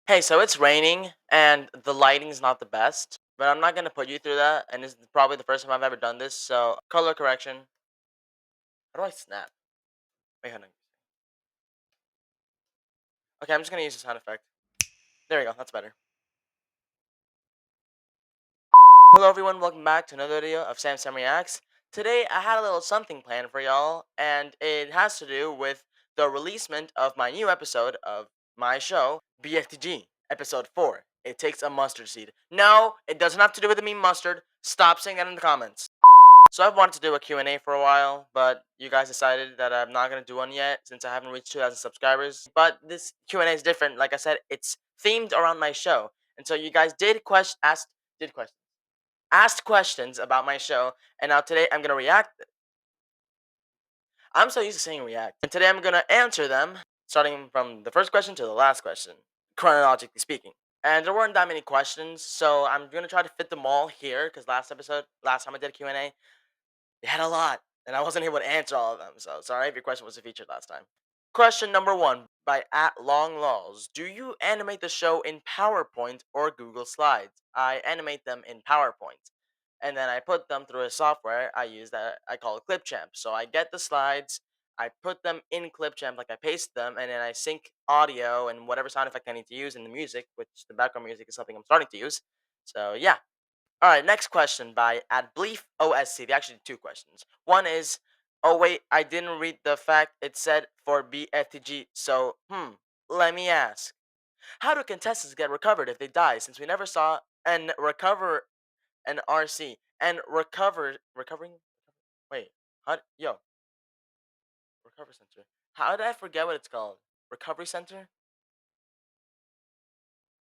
Hey, so it's raining and the lighting's not the best, but I'm not gonna put you through that, and this is probably the first time I've ever done this. So color correction. How do I snap? Wait, hold on. Okay, I'm just gonna use the sound effect. There we go. That's better. Hello everyone, welcome back to another video of Sam Reacts. Today I had a little something planned for y'all, and it has to do with the releasement of my new episode of my show, BFTG, episode 4. It takes a mustard seed. No, it doesn't have to do with the meme mustard. Stop saying that in the comments. So I've wanted to do a Q&A for a while, but you guys decided that I'm not going to do one yet since I haven't reached 2,000 subscribers. But this Q&A is different. Like I said, it's themed around my show. And so you guys did question asked questions about my show, and now today I'm gonna react. I'm so used to saying react, and today I'm gonna answer them, starting from the first question to the last question, chronologically speaking. And there weren't that many questions, so I'm gonna try to fit them all here. Because last time I did a Q&A, they had a lot, and I wasn't able to answer all of them. So sorry if your question wasn't featured last time. Question number one by @LongLaws. Do you animate the show in PowerPoint or Google Slides? I animate them in PowerPoint. And then I put them through a software I use that I call Clipchamp. So I get the slides, I put them in Clipchamp, like I paste them, and then I sync audio and whatever sound effect I need to use in the music, which the background music is something I'm starting to use. So yeah. All right, next question by @BleefOSC. They actually two questions. One is, oh wait, I didn't read the fact it said for BFTG. So, let me ask, how do contestants get recovered if they die? Since we never saw and recover an RC and recovering. Wait, yo, recovery center. How did I forget what it's called? Recovery center.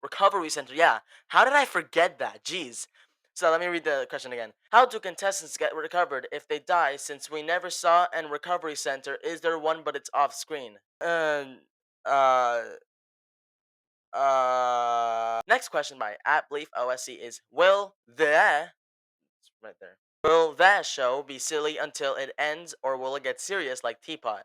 Recovery center, yeah. How did I forget that? Jeez. So let me read the question again. How do contestants get recovered if they die since we never saw an recovery center? Is there one but it's off screen? Uh Next question by @BleefOSC is will the right there. Will that show be silly until it ends, or will it get serious like Teapot?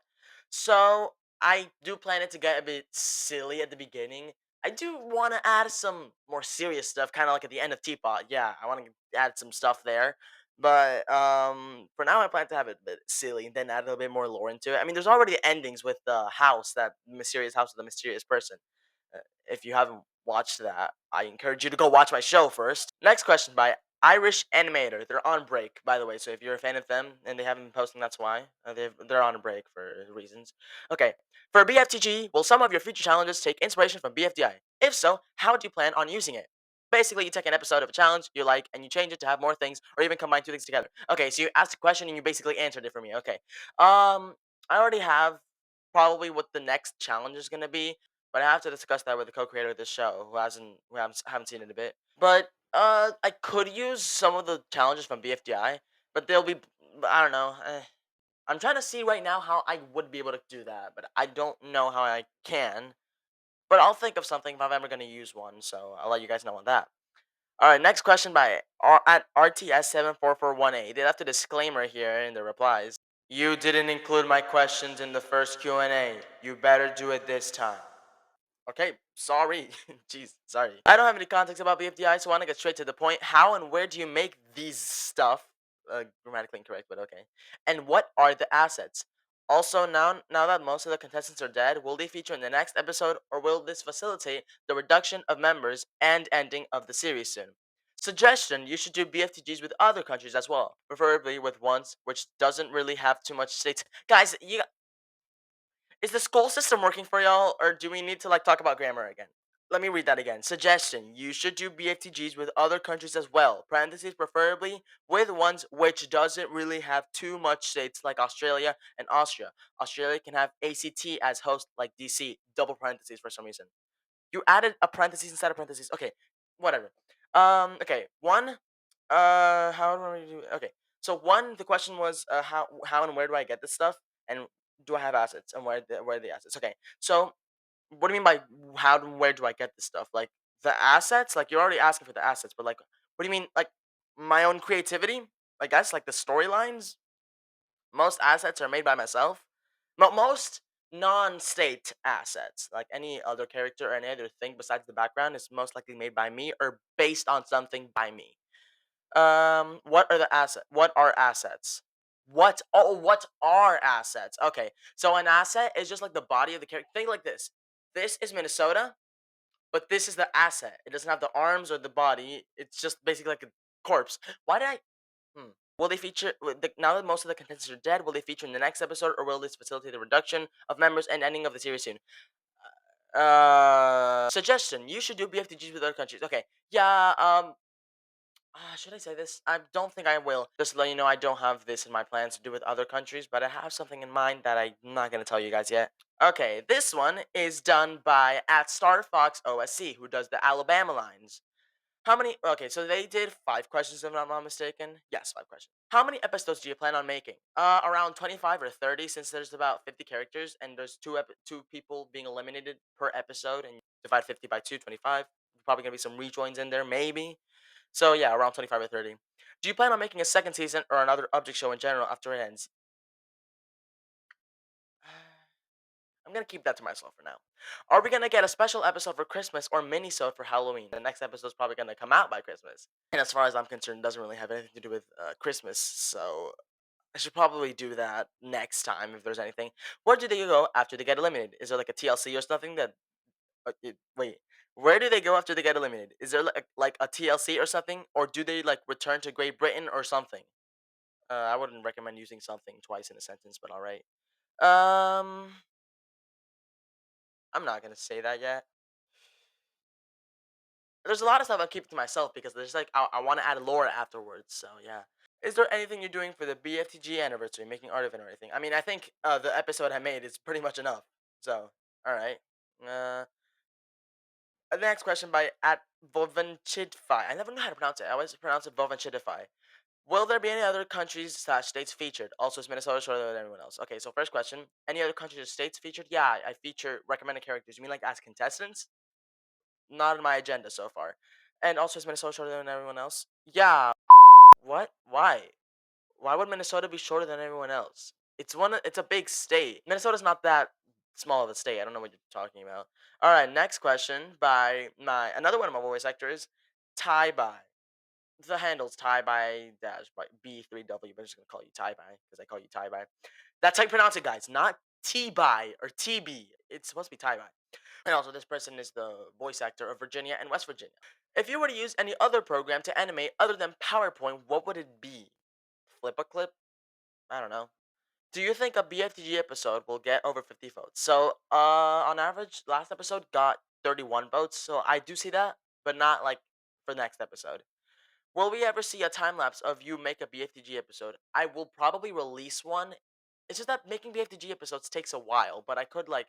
So I do plan it to get a bit silly at the beginning. I do want to add some more serious stuff, kind of like at the end of Teapot. Yeah, I want to add some stuff there. But for now, I plan to have it a bit silly and then add a little bit more lore into it. I mean, there's already endings with the house, that mysterious house of the mysterious person. If you haven't watched that, I encourage you to go watch my show first. Next question by Irish Animator. They're on break, by the way. So if you're a fan of them and they haven't been posting, that's why. They're on a break for reasons. Okay. For BFTG, will some of your future challenges take inspiration from BFDI? If so, how do you plan on using it? Basically, you take an episode of a challenge you like and you change it to have more things, or even combine two things together. Okay, so you asked a question and you basically answered it for me. Okay. I already have probably what the next challenge is gonna be, but I have to discuss that with the co-creator of this show, who haven't seen it in a bit. But I could use some of the challenges from BFDI, but they'll be I don't know. I'm trying to see right now how I would be able to do that, but I don't know how I can. But I'll think of something if I'm ever gonna use one, so I'll let you guys know on that. All right, next question by RTS7441A. They left a disclaimer here in the replies. You didn't include my questions in the first Q&A. You better do it this time. Okay, sorry. Jeez, sorry. I don't have any context about BFDI, so I want to get straight to the point. How and where do you make these stuff? Grammatically incorrect, but okay. And what are the assets? Also, now that most of the contestants are dead, will they feature in the next episode, or will this facilitate the reduction of members and ending of the series soon? Suggestion: you should do BFTGs with other countries as well, preferably with ones which doesn't really have too much states. Guys, is the school system working for y'all, or do we need to like talk about grammar again? Let me read that again. Suggestion: you should do BFTGs with other countries as well. Parentheses, preferably with ones which doesn't really have too much states like Australia and Austria. Australia can have ACT as host like DC. Double parentheses for some reason. You added a parentheses inside of parentheses. Okay, whatever. Okay. One. How do I do? Okay. So one, the question was, how and where do I get this stuff, and do I have assets, and where are the assets? Okay. So what do you mean by how and where do I get this stuff? Like the assets? Like you're already asking for the assets, but like, what do you mean? Like my own creativity? I guess like the storylines. Most assets are made by myself. Most. non-state assets, like any other character or any other thing besides the background, is most likely made by me or based on something by me. What are the asset? What are assets? What? Oh, what are assets? Okay, so an asset is just like the body of the character. Think like this. This is Minnesota, but this is the asset. It doesn't have the arms or the body. It's just basically like a corpse. Why did I? Hmm. Will they feature now that most of the contestants are dead? Will they feature in the next episode, or will this facilitate the reduction of members and ending of the series soon? Suggestion: you should do BFTGs with other countries. Okay, yeah. Should I say this? I don't think I will. Just to let you know, I don't have this in my plans to do with other countries, but I have something in mind that I'm not gonna tell you guys yet. Okay, this one is done by at StarFox OSC, who does the Alabama lines. How many? Okay, so they did 5 questions, if I'm not mistaken. Yes, 5 questions. How many episodes do you plan on making? Around 25 or 30, since there's about 50 characters and there's two people being eliminated per episode, and you divide 50 by 2, 25. Probably gonna be some rejoins in there, maybe. So yeah, around 25 or 30. Do you plan on making a second season or another object show in general after it ends? I'm gonna keep that to myself for now. Are we gonna get a special episode for Christmas or mini-sode for Halloween? The next episode's probably gonna come out by Christmas. And as far as I'm concerned, it doesn't really have anything to do with Christmas, so I should probably do that next time if there's anything. Where do they go after they get eliminated? Is there like a TLC or something that? Wait, where do they go after they get eliminated? Is there like a TLC or something, or do they like return to Great Britain or something? I wouldn't recommend using something twice in a sentence, but all right. Um, I'm not gonna say that yet. There's a lot of stuff I'll keep to myself because there's like I want to add lore afterwards. So yeah. Is there anything you're doing for the BFTG anniversary, making art of it or anything? I mean, I think the episode I made is pretty much enough. So all right. Uh, the next question by at Vovenchidify. I never know how to pronounce it. I always pronounce it Vovenchidify. Will there be any other countries slash states featured? Also, is Minnesota shorter than everyone else? Okay, so first question: any other countries or states featured? Yeah, I feature recommended characters. You mean like as contestants? Not on my agenda so far. And also, is Minnesota shorter than everyone else? Yeah. What? Why? Why would Minnesota be shorter than everyone else? It's a big state. Minnesota's not that small of a state. I don't know what you're talking about. All right, next question by my another one of my voice actors, Tie by. The handle's tie by dash by B3W, but I'm just gonna call you tie by because I call you tie by. That's how you pronounce it, guys. Not T by or TB. It's supposed to be tie by. And also, this person is the voice actor of Virginia and West Virginia. If you were to use any other program to animate other than PowerPoint, what would it be? Flip a clip? I don't know. Do you think a BFTG episode will get over 50 votes? So, on average, last episode got 31 votes. So I do see that, but not like for the next episode. Will we ever see a time lapse of you make a BFTG episode? I will probably release one. It's just that making BFTG episodes takes a while, but I could like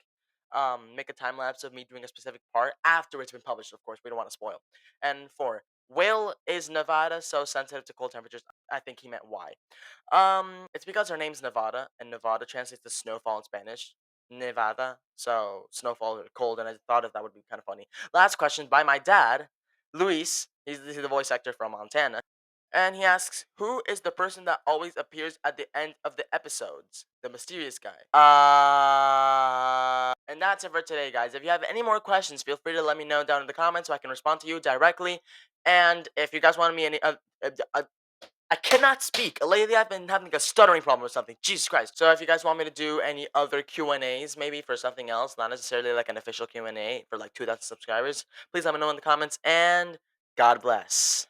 make a time lapse of me doing a specific part after it's been published. Of course, we don't want to spoil. And four, will is Nevada so sensitive to cold temperatures? I think he meant why. It's because her name's Nevada, and Nevada translates to snowfall in Spanish. Nevada, so snowfall or cold, and I thought if that would be kind of funny. Last question by my dad, Luis. He's the voice actor from Montana, and he asks, "Who is the person that always appears at the end of the episodes? The mysterious guy." And that's it for today, guys. If you have any more questions, feel free to let me know down in the comments so I can respond to you directly. And if you guys want me any I cannot speak. Lately, I've been having a stuttering problem or something. Jesus Christ. So if you guys want me to do any other Q&As, maybe for something else, not necessarily like an official Q&A for like 2,000 subscribers, please let me know in the comments. And God bless.